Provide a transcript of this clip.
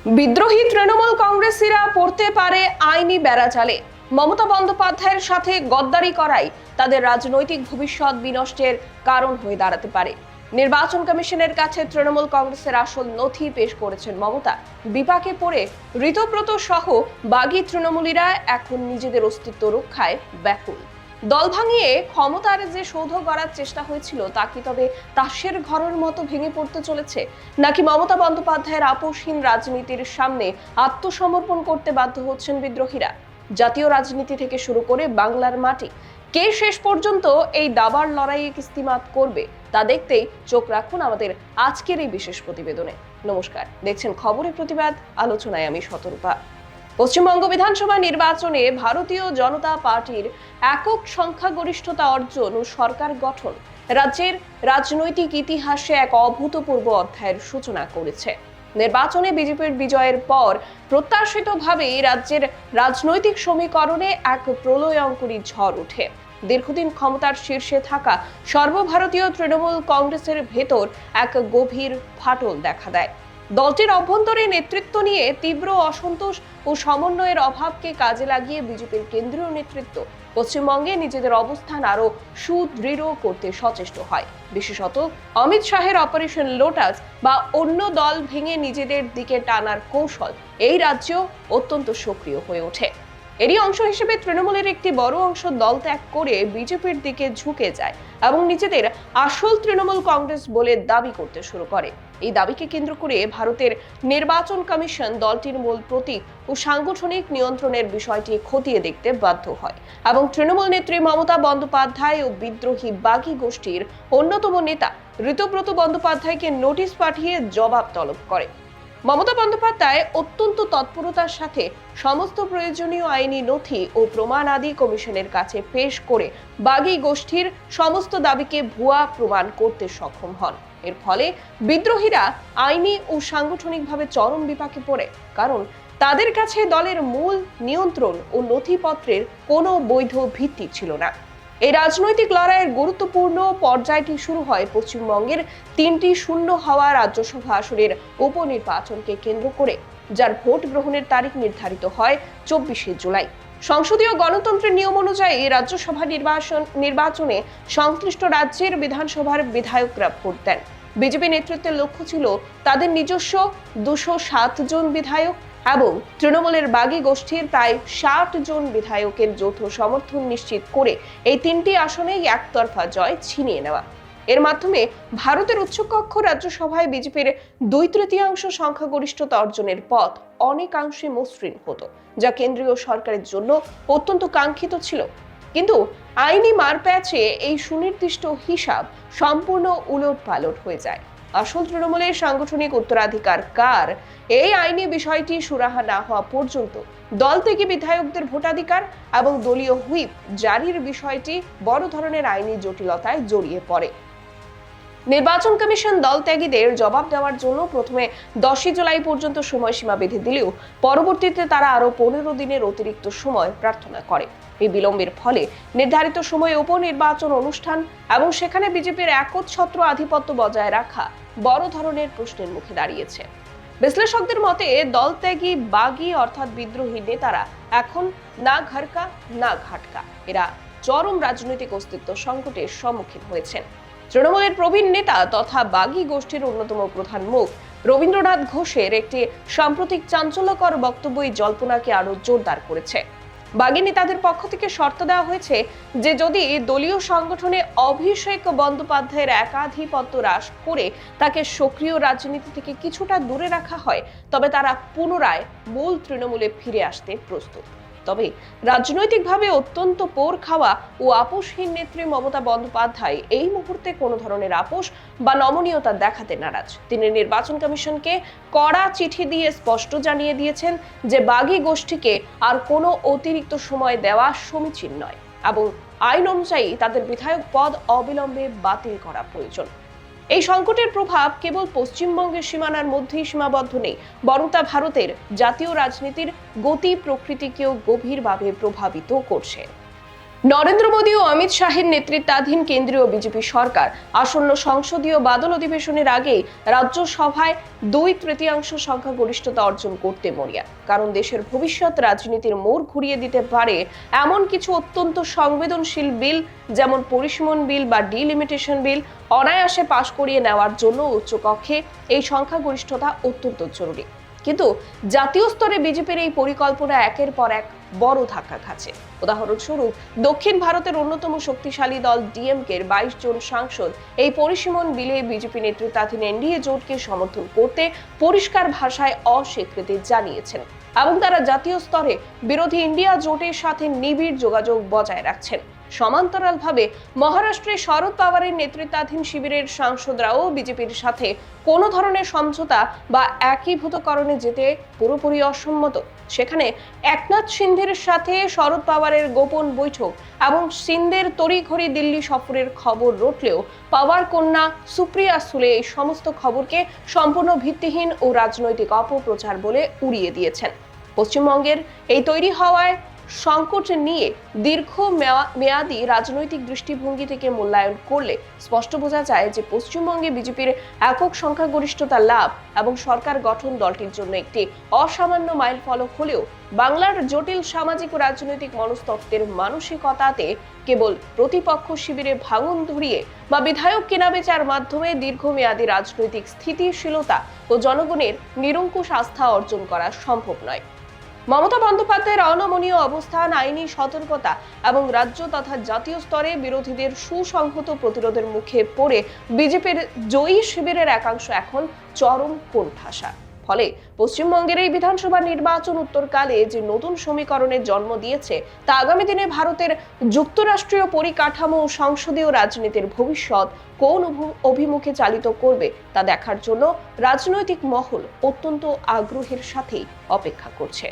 বিদ্রোহী তৃণমূল কংগ্রেসীরা পড়তে পারে আইনি বেড়াজালে। মমতা বন্দ্যোপাধ্যায়ের সাথে গদ্দারি করাই তাদের রাজনৈতিক ভবিষ্যৎ বিনষ্টের কারণ হয়ে দাঁড়াতে পারে। নির্বাচন কমিশনের কাছে তৃণমূল কংগ্রেসের আসল নথি পেশ করেছেন মমতা। বিপাকে পড়ে ঋতব্রত সহ বাগী তৃণমূলীরা এখন নিজেদের অস্তিত্ব রক্ষায় ব্যাকুল। দল ভাঙিয়ে ক্ষমতার যে সৌধ গড়ার চেষ্টা হয়েছিল তা কি তবে তাসের ঘরের মতো ভেঙে পড়তে চলেছে, নাকি মমতা বন্দ্যোপাধ্যায়ের আপোষহীন রাজনীতির সামনে আত্মসমর্পণ করতে বাধ্য হচ্ছেন বিদ্রোহীরা? জাতীয় রাজনীতি থেকে শুরু করে বাংলার মাটি, কে শেষ পর্যন্ত এই দাবার লড়াইয়ে কিস্তিমাত করবে তা দেখতেই চোখ রাখুন আমাদের আজকের এই বিশেষ প্রতিবেদনে। নমস্কার, দেখছেন খবরের প্রতিবাদ, আলোচনায় আমি শতরূপা। পশ্চিমবঙ্গ বিধানসভা নির্বাচনে ভারতীয় জনতা পার্টির একক সংখ্যাগরিষ্ঠতা অর্জন ও সরকার গঠন রাজ্যের রাজনৈতিক ইতিহাসে এক অভূতপূর্ব অধ্যায়ের সূচনা করেছে। নির্বাচনে বিজেপির বিজয়ের পর প্রত্যাশিতভাবেই রাজ্যের রাজনৈতিক সমীকরণে এক প্রলয়ঙ্করী ঝড় ওঠে। দীর্ঘদিন ক্ষমতার শীর্ষে থাকা সর্বভারতীয় তৃণমূল কংগ্রেসের ভেতর এক গভীর ফাটল দেখা দেয়। দলটির অভ্যন্তরে নেতৃত্ব নিয়ে তীব্র অসন্তোষ ও সমন্বয়ের অভাবকে কাজে লাগিয়ে বিজেপির কেন্দ্রীয় নেতৃত্ব পশ্চিমবঙ্গে নিজেদের অবস্থান আরো সুদৃঢ় করতে সচেষ্ট হয়। বিশেষত অমিত শাহের অপারেশন লোটাস বা অন্য দল ভেঙে নিজেদের দিকে টানার কৌশল এই রাজ্যেও অত্যন্ত সক্রিয় হয়ে ওঠে। এরই অংশ হিসেবে তৃণমূলের একটি বড় অংশ দল ত্যাগ করে বিজেপির দিকে ঝুঁকে যায় এবং নিজেদের আসল তৃণমূল কংগ্রেস বলে দাবি করতে শুরু করে। এই দাবিকে কেন্দ্র করে ভারতের নির্বাচন কমিশন দলটির মূল প্রতীক ও সাংগঠনিক নিয়ন্ত্রণের বিষয়টি খতিয়ে দেখতে বাধ্য হয় এবং তৃণমূল নেত্রী মমতা বন্দ্যোপাধ্যায় ও বিদ্রোহী বাগী গোষ্ঠীর অন্যতম নেতা ঋতব্রত বন্দ্যোপাধ্যায়কে নোটিশ পাঠিয়ে জবাব তলব করে। মমতা বন্দ্যোপাধ্যায় অত্যন্ত তৎপরতার সাথে সমস্ত প্রয়োজনীয় আইনি নথি ও প্রমাণ আদি কমিশনের কাছে পেশ করে বাগী গোষ্ঠীর সমস্ত দাবিকে ভুয়া প্রমাণ করতে সক্ষম হন। এর ফলে বিদ্রোহীরা আইনি ও সাংগঠনিকভাবে চরম বিপাকে পড়ে, কারণ তাদের কাছে দলের মূল নিয়ন্ত্রণ ও নথিপত্রের কোনো বৈধ ভিত্তি ছিল না। এই রাজনৈতিক লড়াইয়ের গুরুত্বপূর্ণ পর্যায়টি শুরু হয় পশ্চিমবঙ্গের 3টি শূন্য হওয়া রাজ্যসভা আসনের উপনির্বাচনকে কেন্দ্র করে, যার ভোট গ্রহণের তারিখ নির্ধারিত হয় 24শে জুলাই। সংসদীয় গণতন্ত্রের নিয়ম অনুযায়ী রাজ্যসভা নির্বাচনে সংশ্লিষ্ট রাজ্যের বিধানসভার বিধায়করা ভোট দেন। বিজেপি নেতৃত্বের লক্ষ্য ছিল তাদের নিজস্ব 207 জন বিধায়ক এবং তৃণমূলের বাগী গোষ্ঠীর প্রায় 60 জন বিধায়কের যৌথ সমর্থন নিশ্চিত করে এই 3টি আসনেই একতরফা জয় ছিনিয়ে নেওয়া। এর মাধ্যমে ভারতের উচ্চকক্ষ রাজ্যসভায় বিজেপির 2/3 সংখ্যাগরিষ্ঠতা অর্জনের পথ অনেকাংশে মসৃণ হতো, যা কেন্দ্রীয় সরকারের জন্য অত্যন্ত কাঙ্ক্ষিত ছিল। কিন্তু আইনি মারপ্যাচে এই সুনির্দিষ্ট হিসাব সম্পূর্ণ উলটপালট হয়ে যায়। আসল তৃণমূলের সাংগঠনিক উত্তরাধিকার কার, এই আইনি বিষয়টি সুরাহা না হওয়া পর্যন্ত দল থেকে বিধায়কদের ভোটাধিকার এবং দলীয় হুইপ জারির বিষয়টি বড় ধরনের আইনি জটিলতায় জড়িয়ে পড়ে। নির্বাচন কমিশন দল ত্যাগীদের জবাব দেওয়ার জন্য প্রথমে 10 জুলাই পর্যন্ত সময়সীমা বেঁধে দিলেও পরবর্তীতে তারা আরো 15 দিনের অতিরিক্ত সময় প্রার্থনা করে। এই বিলম্বের ফলে নির্ধারিত সময়ে উপনির্বাচন অনুষ্ঠান এবং সেখানে বিজেপির একচ্ছত্র আধিপত্য বজায় রাখা বড় ধরনের প্রশ্নের মুখে দাঁড়িয়েছে। বিশ্লেষকদের মতে দল ত্যাগী বাগী অর্থাৎ বিদ্রোহী নেতারা এখন না ঘরকা না ঘাটকা, এরা চরম রাজনৈতিক অস্তিত্ব সংকটের সম্মুখীন হয়েছেন। তৃণমূলের প্রবীণ নেতা তথা বাগী গোষ্ঠীর অন্যতম প্রধান মুখ রবীন্দ্রনাথ ঘোষের একটি সাম্প্রতিক চাঞ্চল্যকর বক্তব্যই জল্পনাকে আরো জোরদার করেছে। বাগী নেতাদের পক্ষ থেকে শর্ত দেওয়া হয়েছে যে যদি দলীয় সংগঠনে অভিষেক বন্দ্যোপাধ্যায়ের একাধিপত্য হ্রাস করে তাকে সক্রিয় রাজনীতি থেকে কিছুটা দূরে রাখা হয়, তবে তারা পুনরায় মূল তৃণমূলে ফিরে আসতে প্রস্তুত। তবে রাজনৈতিকভাবে অত্যন্ত পোর খাওয়া ও আপোষহীন নেত্রী মমতা বন্দ্যোপাধ্যায় এই মুহূর্তে কোনো ধরনের আপোষ বা নমনীয়তা দেখাতে নারাজ। তিনি নির্বাচন কমিশনকে কড়া চিঠি দিয়ে স্পষ্ট জানিয়ে দিয়েছেন যে বাগী গোষ্ঠীকে আর কোনো অতিরিক্ত সময় দেওয়া সমীচীন নয় এবং আইন অনুযায়ী তাদের বিধায়ক পদ অবিলম্বে বাতিল করা প্রয়োজন। এই সংকটের প্রভাব কেবল পশ্চিমবঙ্গের সীমানার মধ্যেই সীমাবদ্ধ নেই, বরং তা ভারতের জাতীয় রাজনীতির গতি প্রকৃতিকেও গভীরভাবে প্রভাবিত করছে। নরেন্দ্র মোদী ও অমিত শাহের নেতৃত্বাধীন কেন্দ্রীয় বিজেপি সরকার আসন্ন সংসদীয় বাদল অধিবেশনের আগেই রাজ্যসভায় 2/3 সংখ্যাগরিষ্ঠতা অর্জন করতে মরিয়া। কারণ দেশের ভবিষ্যৎ রাজনীতির মোড় ঘুরিয়ে দিতে পারে এমন কিছু অত্যন্ত সংবেদনশীল বিল, যেমন পরিসীমন বিল বা ডিলিমিটেশন বিল অনায়াসে পাশ করিয়ে নেওয়ার জন্য উচ্চকক্ষে এই সংখ্যাগরিষ্ঠতা অত্যন্ত জরুরি। কিন্তু জাতীয় স্তরে বিজেপির এই পরিকল্পনা একের পর এক বড় ধাক্কা খাচ্ছে। উদাহরণস্বরূপ, দক্ষিণ ভারতের অন্যতম শক্তিশালী দল ডিএমকের 22 জন সাংসদ এই পরিসীমন বিলে বিজেপি নেতৃত্বাধীন এনডিএ জোটকে সমর্থন করতে পরিষ্কার ভাষায় অস্বীকৃতি জানিয়েছেন এবং তারা জাতীয় স্তরে বিরোধী ইন্ডিয়া জোটের সাথে নিবিড় যোগাযোগ বজায় রাখছেন। সমান্তরালভাবে মহারাষ্ট্রে শরদ পাওয়ারের নেতৃত্বাধীন শিবিরের সাংসদরাও বিজেপির সাথে কোনো ধরনের সমঝোতা বা একীভূতকরণে যেতে পুরোপুরি অসম্মত। সেখানে একনাথ সিন্ধের সাথে শরদ পাওয়ারের গোপন বৈঠক এবং সিন্ধের তড়িঘড়ি দিল্লি সফরের খবর রটলেও পাওয়ার কন্যা সুপ্রিয়া সুলে এই সমস্ত খবরকে সম্পূর্ণ ভিত্তিহীন ও রাজনৈতিক অপপ্রচার বলে উড়িয়ে দিয়েছেন। পশ্চিমবঙ্গের এই তৈরি হওয়ায় সংকট নিয়ে দীর্ঘ মেয়াদী রাজনৈতিক দৃষ্টিভঙ্গি থেকে মূল্যায়ন করলে স্পষ্ট বোঝা যায় যে পশ্চিমবঙ্গে বিজেপির একক সংখ্যাগরিষ্ঠতা লাভ এবং সরকার গঠন দলটির জন্য একটি অসামান্য মাইলফলক হলেও বাংলার জটিল সামাজিক ও রাজনৈতিক মনস্তত্ত্বের মানসিকতাতে কেবল প্রতিপক্ষ শিবিরে ভাঙন ধরিয়ে বা বিধায়ক কেনাবেচার মাধ্যমে দীর্ঘমেয়াদী রাজনৈতিক স্থিতিশীলতা ও জনগণের নিরঙ্কুশ আস্থা অর্জন করা সম্ভব নয়। মমতা বন্দ্যোপাধ্যায়ের অনমনীয় অবস্থান, আইনি সতর্কতা এবং রাজ্য তথা জাতীয় স্তরে বিরোধীদের সুসংহত প্রতিরোধের মুখে পড়ে বিজেপির জয়ী শিবিরের একাংশ এখন চরম কোণঠাসা। ফলে পশ্চিমবঙ্গের এই বিধানসভা নির্বাচন উত্তরকালে যে নতুন সমীকরণের জন্ম দিয়েছে তা আগামী দিনে ভারতের যুক্তরাষ্ট্রীয় পরিকাঠামো ও সংসদীয় রাজনীতির ভবিষ্যৎ কোন অভিমুখে চালিত করবে তা দেখার জন্য রাজনৈতিক মহল অত্যন্ত আগ্রহের সাথেই অপেক্ষা করছে।